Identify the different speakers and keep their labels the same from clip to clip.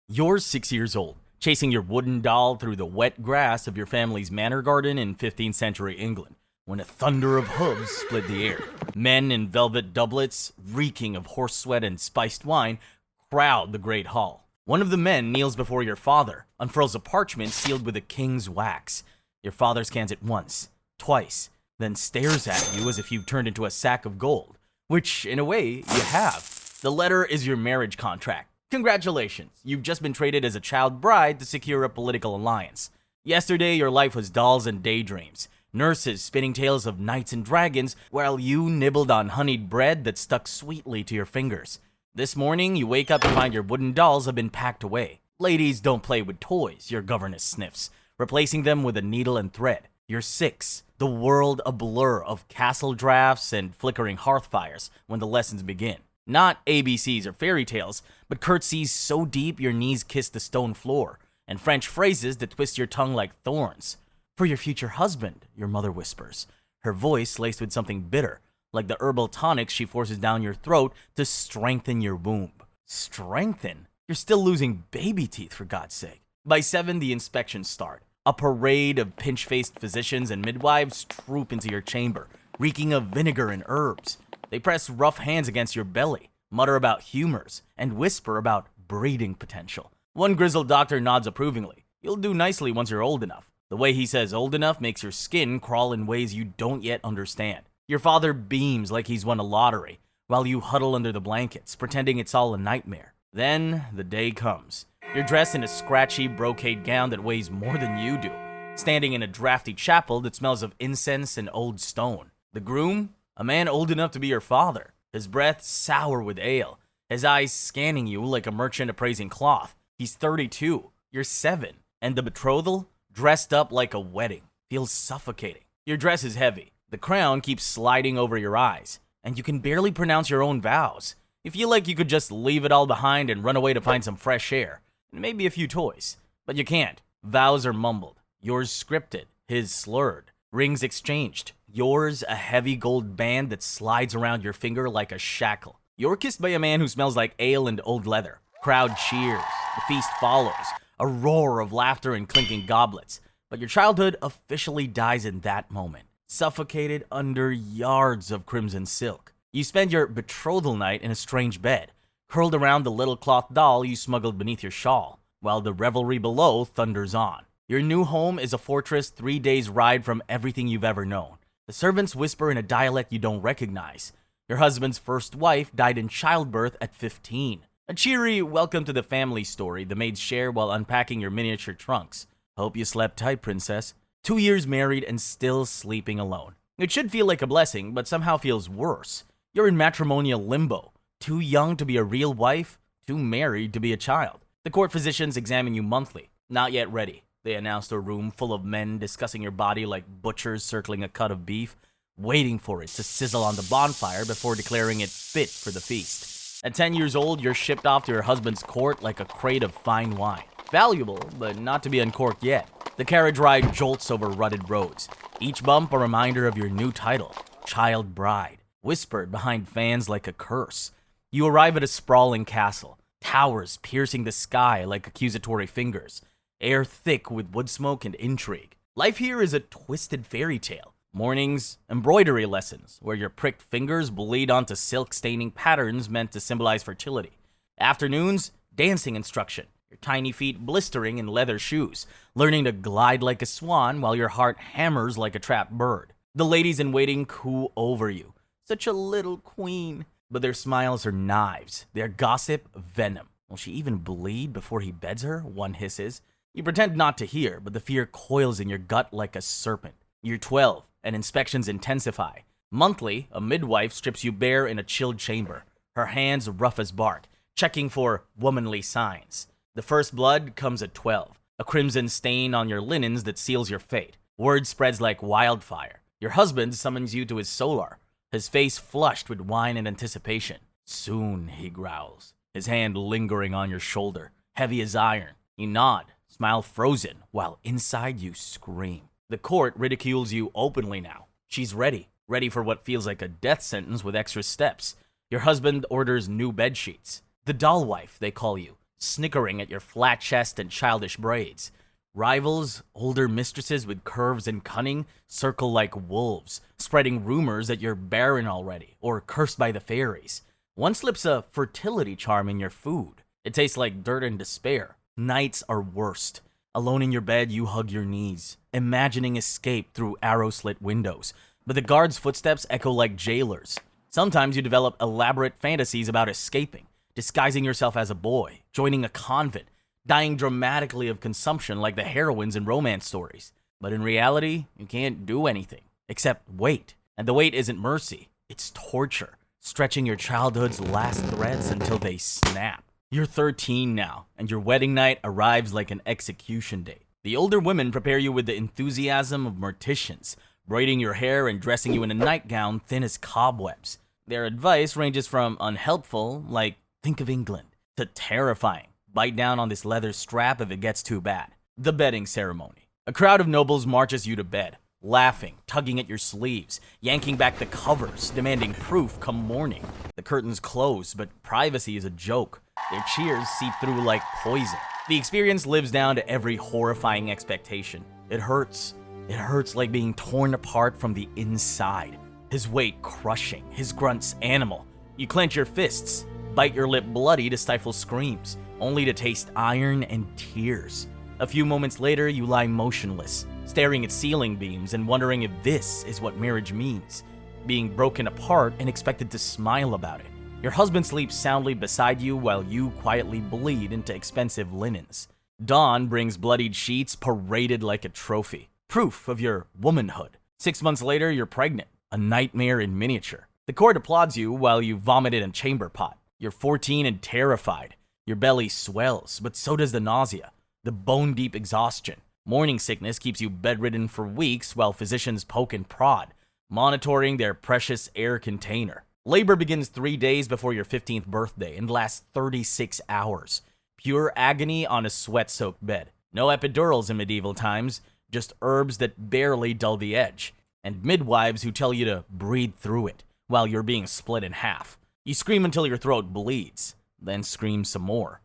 Speaker 1: You're 6 years old, chasing your wooden doll through the wet grass of your family's manor garden in 15th century England, when a thunder of hooves split the air. Men in velvet doublets, reeking of horse sweat and spiced wine, crowd the great hall. One of the men kneels before your father, unfurls a parchment sealed with a king's wax. Your father scans it once, twice, then stares at you as if you've turned into a sack of gold, which, in a way, you have. The letter is your marriage contract. Congratulations, you've just been traded as a child bride to secure a political alliance. Yesterday, your life was dolls and daydreams, nurses spinning tales of knights and dragons, while you nibbled on honeyed bread that stuck sweetly to your fingers. This morning, you wake up to find your wooden dolls have been packed away. Ladies don't play with toys, your governess sniffs, replacing them with a needle and thread. You're 6, the world a blur of castle drafts and flickering hearth fires when the lessons begin. Not ABCs or fairy tales, but curtsies so deep your knees kiss the stone floor, and French phrases that twist your tongue like thorns. For your future husband, your mother whispers, her voice laced with something bitter, like the herbal tonics she forces down your throat to strengthen your womb. Strengthen? You're still losing baby teeth, for God's sake. By 7, the inspections start. A parade of pinch-faced physicians and midwives troop into your chamber, reeking of vinegar and herbs. They press rough hands against your belly, mutter about humors, and whisper about breeding potential. One grizzled doctor nods approvingly. You'll do nicely once you're old enough. The way he says old enough makes your skin crawl in ways you don't yet understand. Your father beams like he's won a lottery, while you huddle under the blankets, pretending it's all a nightmare. Then the day comes. You're dressed in a scratchy brocade gown that weighs more than you do, standing in a drafty chapel that smells of incense and old stone. The groom? A man old enough to be your father, his breath sour with ale, his eyes scanning you like a merchant appraising cloth. He's 32, you're 7, and the betrothal, dressed up like a wedding, feels suffocating. Your dress is heavy, the crown keeps sliding over your eyes, and you can barely pronounce your own vows. You feel like you could just leave it all behind and run away to find some fresh air, and maybe a few toys. But you can't. Vows are mumbled, yours scripted, his slurred, rings exchanged. Yours, a heavy gold band that slides around your finger like a shackle. You're kissed by a man who smells like ale and old leather. Crowd cheers. The feast follows. A roar of laughter and clinking goblets. But your childhood officially dies in that moment, suffocated under yards of crimson silk. You spend your betrothal night in a strange bed, curled around the little cloth doll you smuggled beneath your shawl, while the revelry below thunders on. Your new home is a fortress 3 days' ride from everything you've ever known. The servants whisper in a dialect you don't recognize. Your husband's first wife died in childbirth at 15. A cheery welcome to the family story the maids share while unpacking your miniature trunks. Hope you slept tight, princess. 2 years married and still sleeping alone. It should feel like a blessing, but somehow feels worse. You're in matrimonial limbo. Too young to be a real wife, too married to be a child. The court physicians examine you monthly. Not yet ready. They announced a room full of men discussing your body like butchers circling a cut of beef, waiting for it to sizzle on the bonfire before declaring it fit for the feast. At 10 years old, you're shipped off to your husband's court like a crate of fine wine. Valuable, but not to be uncorked yet. The carriage ride jolts over rutted roads, each bump a reminder of your new title, child bride, whispered behind fans like a curse. You arrive at a sprawling castle, towers piercing the sky like accusatory fingers. Air thick with wood smoke and intrigue. Life here is a twisted fairy tale. Mornings, embroidery lessons, where your pricked fingers bleed onto silk-staining patterns meant to symbolize fertility. Afternoons, dancing instruction, your tiny feet blistering in leather shoes, learning to glide like a swan while your heart hammers like a trapped bird. The ladies in waiting coo over you. Such a little queen. But their smiles are knives, their gossip venom. Will she even bleed before he beds her? One hisses. You pretend not to hear, but the fear coils in your gut like a serpent. You're 12, and inspections intensify. Monthly, a midwife strips you bare in a chilled chamber, her hands rough as bark, checking for womanly signs. The first blood comes at 12, a crimson stain on your linens that seals your fate. Word spreads like wildfire. Your husband summons you to his solar, his face flushed with wine and anticipation. Soon, he growls, his hand lingering on your shoulder, heavy as iron. You nod, smile frozen, while inside you scream. The court ridicules you openly now. She's ready for what feels like a death sentence with extra steps. Your husband orders new bed sheets. The doll wife, they call you, snickering at your flat chest and childish braids. Rivals, older mistresses with curves and cunning, circle like wolves, spreading rumors that you're barren already or cursed by the fairies. One slips a fertility charm in your food. It tastes like dirt and despair. Nights are worst. Alone in your bed, you hug your knees, imagining escape through arrow-slit windows. But the guards' footsteps echo like jailers. Sometimes you develop elaborate fantasies about escaping, disguising yourself as a boy, joining a convent, dying dramatically of consumption like the heroines in romance stories. But in reality, you can't do anything, except wait. And the wait isn't mercy, it's torture, stretching your childhood's last threads until they snap. You're 13 now, and your wedding night arrives like an execution date. The older women prepare you with the enthusiasm of morticians, braiding your hair and dressing you in a nightgown thin as cobwebs. Their advice ranges from unhelpful, like think of England, to terrifying, bite down on this leather strap if it gets too bad. The bedding ceremony. A crowd of nobles marches you to bed, laughing, tugging at your sleeves, yanking back the covers, demanding proof come morning. The curtains close, but privacy is a joke. Their cheers seep through like poison. The experience lives down to every horrifying expectation. It hurts. It hurts like being torn apart from the inside. His weight crushing, his grunts animal. You clench your fists, bite your lip bloody to stifle screams, only to taste iron and tears. A few moments later, you lie motionless, staring at ceiling beams and wondering if this is what marriage means. Being broken apart and expected to smile about it. Your husband sleeps soundly beside you while you quietly bleed into expensive linens. Dawn brings bloodied sheets paraded like a trophy. Proof of your womanhood. 6 months later, you're pregnant. A nightmare in miniature. The court applauds you while you vomit in a chamber pot. You're 14 and terrified. Your belly swells, but so does the nausea. The bone-deep exhaustion. Morning sickness keeps you bedridden for weeks while physicians poke and prod, monitoring their precious air container. Labor begins 3 days before your 15th birthday and lasts 36 hours. Pure agony on a sweat-soaked bed. No epidurals in medieval times, just herbs that barely dull the edge. And midwives who tell you to breathe through it while you're being split in half. You scream until your throat bleeds, then scream some more.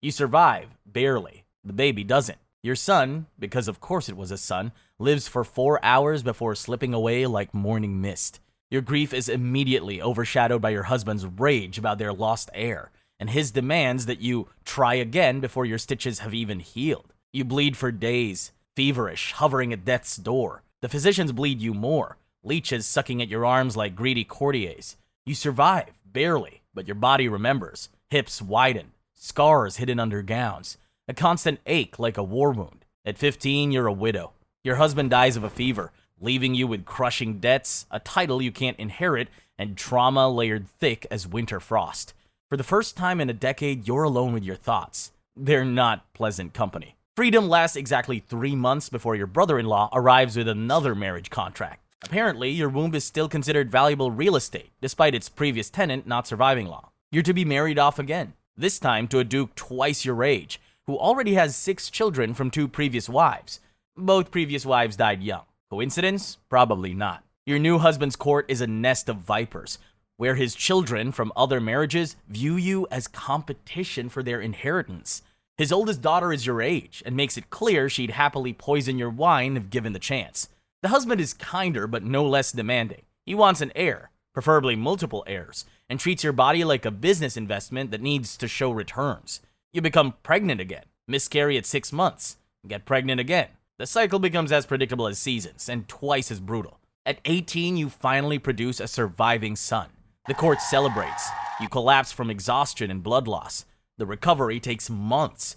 Speaker 1: You survive, barely. The baby doesn't. Your son, because of course it was a son, lives for 4 hours before slipping away like morning mist. Your grief is immediately overshadowed by your husband's rage about their lost heir, and his demands that you try again before your stitches have even healed. You bleed for days, feverish, hovering at death's door. The physicians bleed you more, leeches sucking at your arms like greedy courtiers. You survive, barely, but your body remembers. Hips widen, scars hidden under gowns, a constant ache like a war wound. At 15, you're a widow. Your husband dies of a fever, leaving you with crushing debts, a title you can't inherit, and trauma layered thick as winter frost. For the first time in a decade, you're alone with your thoughts. They're not pleasant company. Freedom lasts exactly 3 months before your brother-in-law arrives with another marriage contract. Apparently, your womb is still considered valuable real estate, despite its previous tenant not surviving long. You're to be married off again, this time to a duke twice your age, who already has 6 children from 2 previous wives. Both previous wives died young. Coincidence? Probably not. Your new husband's court is a nest of vipers, where his children from other marriages view you as competition for their inheritance. His oldest daughter is your age and makes it clear she'd happily poison your wine if given the chance. The husband is kinder but no less demanding. He wants an heir, preferably multiple heirs, and treats your body like a business investment that needs to show returns. You become pregnant again, miscarry at 6 months, get pregnant again. The cycle becomes as predictable as seasons and twice as brutal. At 18, you finally produce a surviving son. The court celebrates. You collapse from exhaustion and blood loss. The recovery takes months,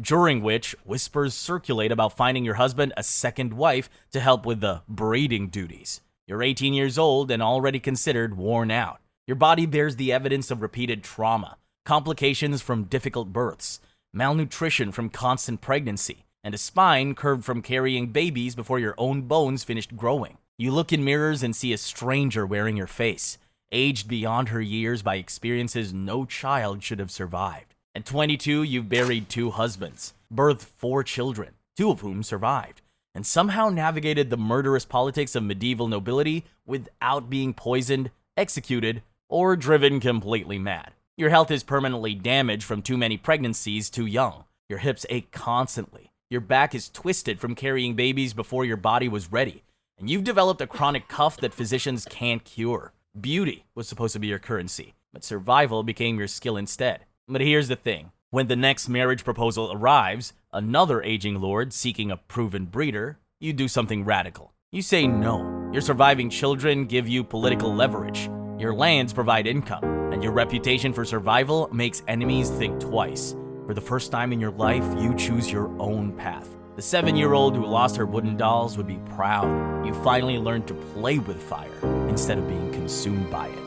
Speaker 1: during which whispers circulate about finding your husband a second wife to help with the breeding duties. You're 18 years old and already considered worn out. Your body bears the evidence of repeated trauma, complications from difficult births, malnutrition from constant pregnancy, and a spine curved from carrying babies before your own bones finished growing. You look in mirrors and see a stranger wearing your face, aged beyond her years by experiences no child should have survived. At 22, you've buried 2 husbands, birthed 4 children, 2 of whom survived, and somehow navigated the murderous politics of medieval nobility without being poisoned, executed, or driven completely mad. Your health is permanently damaged from too many pregnancies too young. Your hips ache constantly. Your back is twisted from carrying babies before your body was ready. And you've developed a chronic cough that physicians can't cure. Beauty was supposed to be your currency, but survival became your skill instead. But here's the thing. When the next marriage proposal arrives, another aging lord seeking a proven breeder, you do something radical. You say no. Your surviving children give you political leverage. Your lands provide income, and your reputation for survival makes enemies think twice. For the first time in your life, you choose your own path. The 7-year-old who lost her wooden dolls would be proud. You finally learned to play with fire instead of being consumed by it.